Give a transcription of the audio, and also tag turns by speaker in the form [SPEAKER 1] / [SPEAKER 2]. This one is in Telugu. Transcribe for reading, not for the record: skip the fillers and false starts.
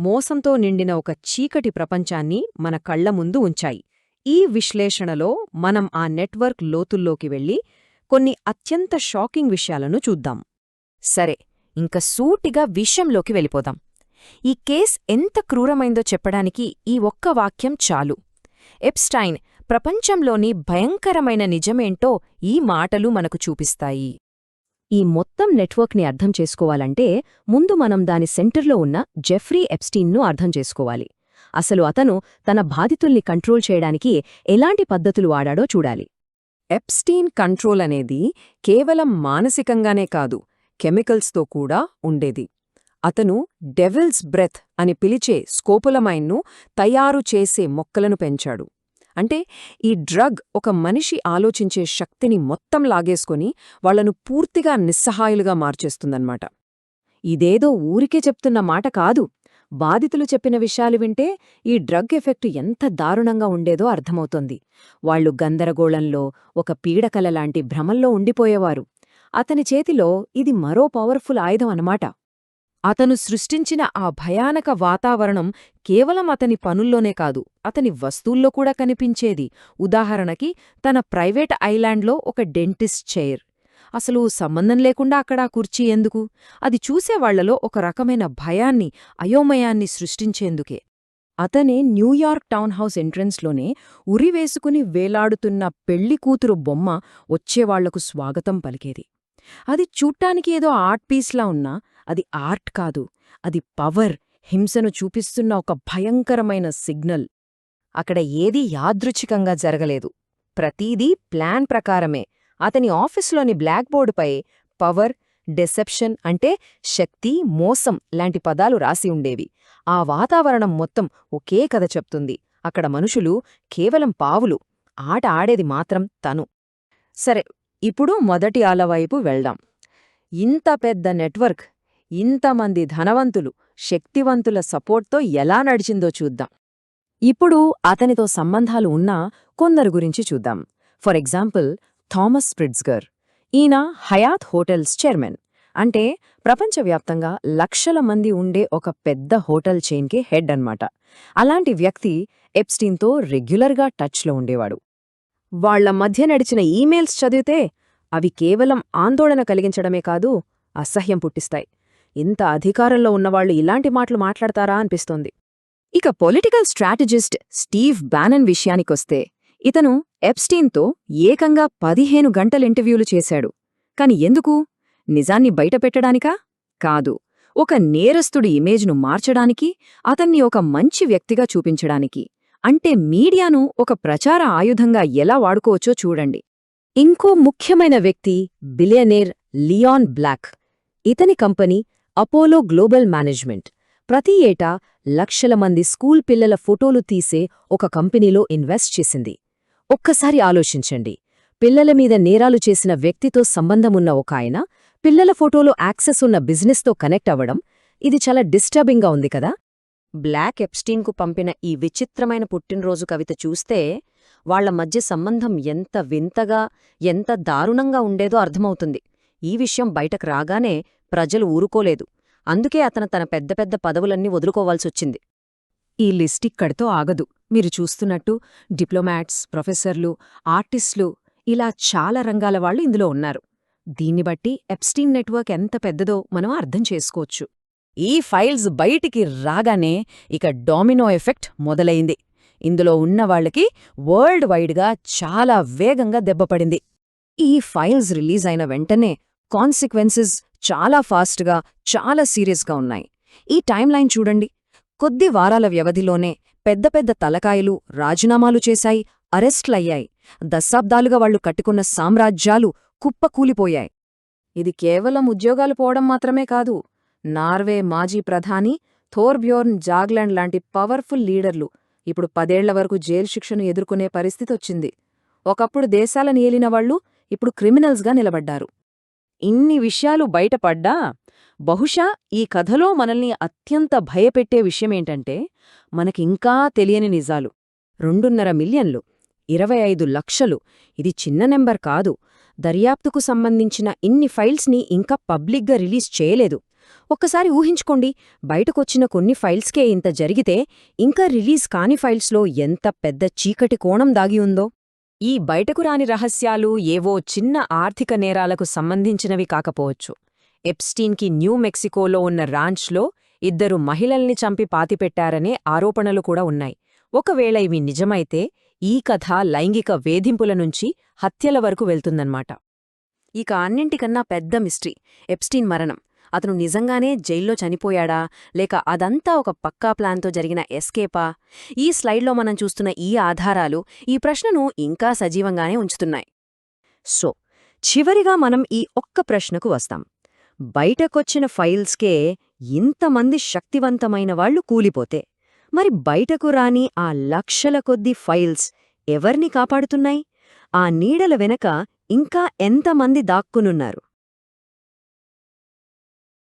[SPEAKER 1] మోసంతో నిండిన ఒక చీకటి ప్రపంచాన్ని మన కళ్ల ముందు ఉంచాయి. ఈ విశ్లేషణలో మనం ఆ నెట్వర్క్ లోతుల్లోకి వెళ్ళి కొన్ని అత్యంత షాకింగ్ విషయాలను చూద్దాం.
[SPEAKER 2] సరే, ఇంక సూటిగా విషయంలోకి వెళ్ళిపోదాం. ఈ కేస్ ఎంత క్రూరమైందో చెప్పడానికి ఈ ఒక్క వాక్యం చాలు. ఎప్స్టైన్ ప్రపంచంలోని భయంకరమైన నిజమేంటో ఈ మాటలు మనకు చూపిస్తాయి.
[SPEAKER 1] ఈ మొత్తం నెట్వర్క్ని అర్థం చేసుకోవాలంటే ముందు మనం దాని సెంటర్లో ఉన్న జెఫ్రీ ఎప్స్టీన్ను అర్థం చేసుకోవాలి. అసలు అతను తన బాధితుల్ని కంట్రోల్ చేయడానికి ఎలాంటి పద్ధతులు వాడాడో చూడాలి. ఎప్స్టీన్ కంట్రోల్ అనేది కేవలం మానసికంగానే కాదు, కెమికల్స్తో కూడా ఉండేది. అతను డెవిల్స్ బ్రెత్ అని పిలిచే స్కోపులమైన్ను తయారు చేసే మొక్కలను పెంచాడు. అంటే ఈ డ్రగ్ ఒక మనిషి ఆలోచించే శక్తిని మొత్తం లాగేసుకొని వాళ్లను పూర్తిగా నిస్సహాయులుగా మార్చేస్తుందన్నమాట. ఇదేదో ఊరికే చెప్తున్న మాట కాదు. బాధితులు చెప్పిన విషయాలు వింటే ఈ డ్రగ్ ఎఫెక్టు ఎంత దారుణంగా ఉండేదో అర్థమవుతోంది. వాళ్లు గందరగోళంలో, ఒక పీడకలలాంటి భ్రమల్లో ఉండిపోయేవారు. అతని చేతిలో ఇది మరో పవర్ఫుల్ ఆయుధం అన్నమాట. అతను సృష్టించిన ఆ భయానక వాతావరణం కేవలం అతని పనుల్లోనే కాదు, అతని వస్తువుల్లో కూడా కనిపించేది. ఉదాహరణకి తన ప్రైవేట్ ఐలాండ్లో ఒక డెంటిస్ట్ చైర్. అసలు సంబంధం లేకుండా అక్కడ కుర్చీ ఎందుకు? అది చూసేవాళ్లలో ఒక రకమైన భయాన్ని, అయోమయాన్ని సృష్టించేందుకే. అతనే న్యూయార్క్ టౌన్ హౌస్ ఎంట్రెన్స్లోనే ఉరివేసుకుని వేలాడుతున్న పెళ్లికూతురు బొమ్మ వచ్చేవాళ్లకు స్వాగతం పలికేది. అది చూడ్డానికి ఏదో ఆర్ట్ పీస్లా ఉన్నా అది ఆర్ట్ కాదు, అది పవర్, హింసను చూపిస్తున్న ఒక భయంకరమైన సిగ్నల్.
[SPEAKER 2] అక్కడ ఏదీ యాదృచ్ఛికంగా జరగలేదు. ప్రతీదీ ప్లాన్ ప్రకారమే. అతని ఆఫీసులోని బ్లాక్ బోర్డుపై పవర్, డెసెప్షన్ అంటే శక్తి, మోసం లాంటి పదాలు రాసి ఉండేవి. ఆ వాతావరణం మొత్తం ఒకే కథ చెప్తుంది. అక్కడ మనుషులు కేవలం పావులు, ఆట ఆడేది మాత్రం తను.
[SPEAKER 1] సరే, ఇప్పుడు మొదటి ఆలవైపు వెళ్దాం. ఇంత పెద్ద నెట్వర్క్, ఇంతమంది ధనవంతులు, శక్తివంతుల సపోర్ట్తో ఎలా నడిచిందో చూద్దాం. ఇప్పుడు అతనితో సంబంధాలు ఉన్న కొందరు గురించి చూద్దాం. For example, Thomas Pritzker. ఈయన హయాత్ హోటల్స్ చైర్మన్. అంటే ప్రపంచవ్యాప్తంగా లక్షల మంది ఉండే ఒక పెద్ద హోటల్ చైన్కి హెడ్ అన్నమాట. అలాంటి వ్యక్తి ఎప్స్టీన్తో రెగ్యులర్గా టచ్లో ఉండేవాడు. వాళ్ల మధ్య నడిచిన ఈమెయిల్స్ చదివితే అవి కేవలం ఆందోళన కలిగించడమే కాదు, అసహ్యం పుట్టిస్తాయి. ఇంత అధికారంలో ఉన్నవాళ్లు ఇలాంటి మాటలు మాట్లాడతారా అనిపిస్తోంది. ఇక పొలిటికల్ స్ట్రాటజిస్ట్ స్టీవ్ బానన్ విషయానికొస్తే, ఇతను ఎప్స్టీన్తో ఏకంగా 15 గంటల ఇంటర్వ్యూలు చేశాడు. కాని ఎందుకు? నిజాన్ని బయటపెట్టడానికా? కాదు, ఒక నేరస్తుడి ఇమేజ్ను మార్చడానికి, అతన్ని ఒక మంచి వ్యక్తిగా చూపించడానికి. అంటే మీడియాను ఒక ప్రచార ఆయుధంగా ఎలా వాడుకోవచ్చో చూడండి. ఇంకో ముఖ్యమైన వ్యక్తి బిలియనేర్ లియాన్ బ్లాక్. ఇతని కంపెనీ అపోలో గ్లోబల్ మేనేజ్మెంట్ ప్రతి ఏటా లక్షల మంది స్కూల్ పిల్లల ఫోటోలు తీసే ఒక కంపెనీలో ఇన్వెస్ట్ చేసింది. ఒక్కసారి ఆలోచించండి, పిల్లల మీద నేరాలు చేసిన వ్యక్తితో సంబంధమున్న ఒక ఆయన పిల్లల ఫోటోలో యాక్సెస్ ఉన్న బిజినెస్తో కనెక్ట్ అవ్వడం, ఇది చాలా డిస్టర్బింగ్గా ఉంది కదా.
[SPEAKER 2] బ్లాక్ ఎప్స్టీన్కు పంపిన ఈ విచిత్రమైన పుట్టినరోజు కవిత చూస్తే వాళ్ల మధ్య సంబంధం ఎంత వింతగా, ఎంత దారుణంగా ఉండేదో అర్థమవుతుంది. ఈ విషయం బయటకు రాగానే ప్రజలు ఊరుకోలేదు. అందుకే అతను తన పెద్ద పెద్ద పదవులన్నీ వదులుకోవాల్సొచ్చింది.
[SPEAKER 1] ఈ లిస్ట్ ఇక్కడితో ఆగదు. మీరు చూస్తున్నట్టు డిప్లొమాట్స్, ప్రొఫెసర్లు, ఆర్టిస్టులు, ఇలా చాలా రంగాల వాళ్ళు ఇందులో ఉన్నారు. దీన్ని బట్టి ఎప్స్టీన్ నెట్వర్క్ ఎంత పెద్దదో మనం అర్థం చేసుకోవచ్చు. ఈ ఫైల్స్ బయటికి రాగానే ఇక డామినో ఎఫెక్ట్ మొదలైంది. ఇందులో ఉన్నవాళ్లకి వరల్డ్ వైడ్గా చాలా వేగంగా దెబ్బపడింది. ఈ ఫైల్స్ రిలీజ్ అయిన వెంటనే కాన్సిక్వెన్సెస్ చాలా ఫాస్ట్గా, చాలా సీరియస్గా ఉన్నాయి. ఈ టైంలైన్ చూడండి. కొద్ది వారాల వ్యవధిలోనే పెద్ద పెద్ద తలకాయలు రాజీనామాలు చేశాయి, అరెస్ట్లయ్యాయి. దశాబ్దాలుగా వాళ్లు కట్టుకున్న సామ్రాజ్యాలు కుప్పకూలిపోయాయి. ఇది కేవలం ఉద్యోగాలు పోవడం మాత్రమే కాదు. నార్వే మాజీ ప్రధాని థోర్బ్యోర్న్ జాగ్లాండ్ లాంటి పవర్ఫుల్ లీడర్లు ఇప్పుడు 10 ఏళ్ల వరకు జైలు శిక్షను ఎదుర్కొనే పరిస్థితొచ్చింది. ఒకప్పుడు దేశాలను ఏలినవాళ్లు ఇప్పుడు క్రిమినల్స్గా నిలబడ్డారు. ఇన్ని విషయాలు బయటపడ్డా బహుశా ఈ కథలో మనల్ని అత్యంత భయపెట్టే విషయమేంటంటే, మనకింకా తెలియని నిజాలు. 2.5 మిలియన్లు, 25 లక్షలు, ఇది చిన్న నెంబర్ కాదు. దర్యాప్తుకు సంబంధించిన ఇన్ని ఫైల్స్ని ఇంకా పబ్లిక్గా రిలీజ్ చేయలేదు.
[SPEAKER 2] ఒక్కసారి ఊహించుకోండి, బయటకొచ్చిన కొన్ని ఫైల్స్కే ఇంత జరిగితే ఇంకా రిలీజ్ కాని ఫైల్స్లో ఎంత పెద్ద చీకటి కోణం దాగి ఉందో.
[SPEAKER 1] ఈ బయటకు రాని రహస్యాలు ఏవో చిన్న ఆర్థిక నేరాలకు సంబంధించినవి కాకపోవచ్చు. ఎప్స్టీన్కి న్యూ మెక్సికోలో ఉన్న రాంచ్లో 2 మహిళల్ని చంపి పాతిపెట్టారనే ఆరోపణలు కూడా ఉన్నాయి. ఒకవేళ ఇవి నిజమైతే ఈ కథ లైంగిక వేధింపుల నుంచి హత్యల వరకు వెళ్తుందన్నమాట.
[SPEAKER 2] ఇక అన్నింటికన్నా పెద్ద మిస్టరీ ఎప్స్టీన్ మరణం. అతను నిజంగానే జైల్లో చనిపోయాడా, లేక అదంతా ఒక పక్కా ప్లాన్తో జరిగిన ఎస్కేపా? ఈ స్లైడ్లో మనం చూస్తున్న ఈ ఆధారాలు ఈ ప్రశ్నను ఇంకా సజీవంగానే ఉంచుతున్నాయి. సో, చివరిగా మనం ఈ ఒక్క ప్రశ్నకు వస్తాం. బయటకొచ్చిన ఫైల్స్కే ఇంతమంది శక్తివంతమైన వాళ్లు కూలిపోతే, మరి బయటకు రాని ఆ లక్షల కొద్దీ ఫైల్స్ ఎవర్ని కాపాడుతున్నాయి? ఆ నీడల వెనక ఇంకా ఎంతమంది దాక్కునున్నారు?